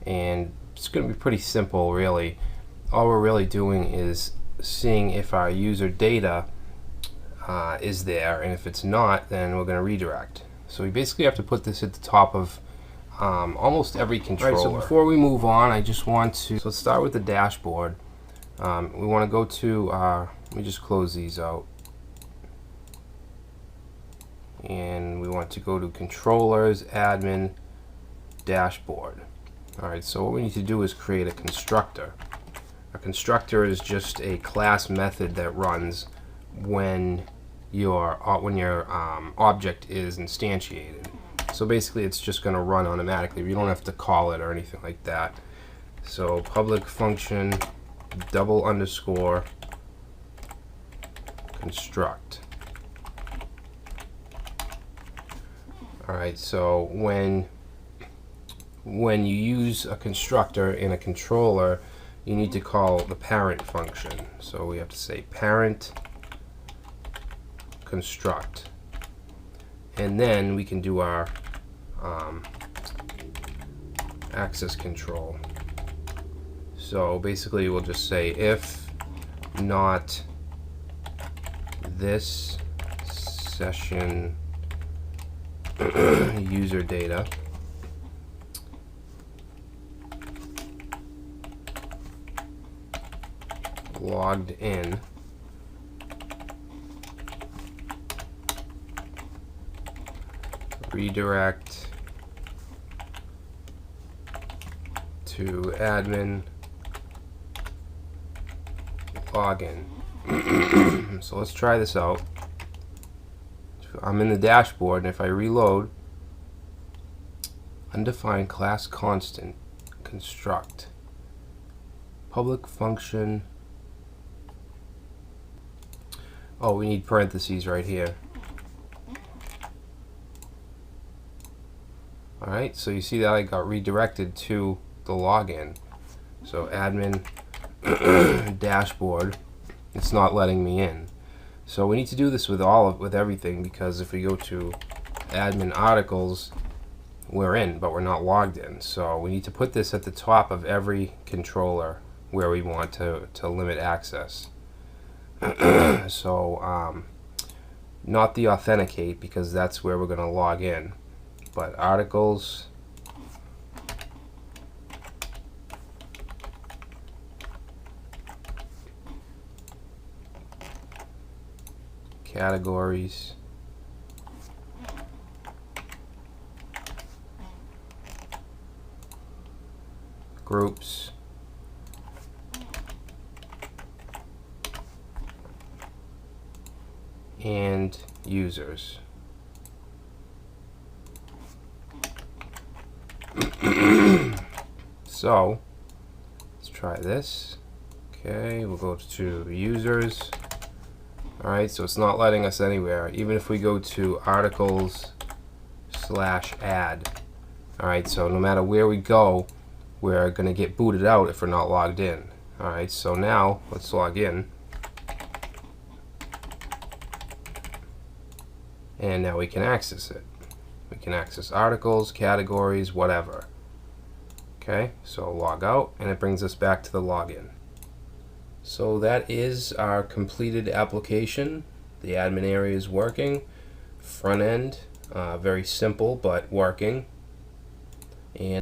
and it's going to be pretty simple really. All we're really doing is seeing if our user data is there, and if it's not, then we're going to redirect. So we basically have to put this at the top of almost every controller. Right, so before we move on, I just want to, so let's start with the dashboard. We want to go to, let me just close these out. And we want to go to controllers, admin, dashboard. Alright, so what we need to do is create a constructor. A constructor is just a class method that runs when your object is instantiated. So basically it's just going to run automatically. You don't have to call it or anything like that. So public function double underscore construct. Alright, so when you use a constructor in a controller, you need to call the parent function. So we have to say parent construct, and then we can do our access control. So basically we'll just say if not this session user data logged in, redirect to admin login. So let's try this out. I'm in the dashboard, and if I reload, undefined class constant construct public function. Oh, we need parentheses right here. Alright, so you see that I got redirected to the login. So admin dashboard, it's not letting me in. So we need to do this with everything, because if we go to admin articles, we're in, but we're not logged in. So we need to put this at the top of every controller where we want to limit access. So not the authenticate, because that's where we're going to log in, but articles, categories, groups, and users. So let's try this. Okay, we'll go to users. Alright, so it's not letting us anywhere, even if we go to articles/add. Alright, so no matter where we go, we're going to get booted out if we're not logged in. Alright, so now let's log in. And now we can access it. We can access articles, categories, whatever. Okay, so log out, and it brings us back to the login. So that is our completed application. The admin area is working. Front end, very simple but working. And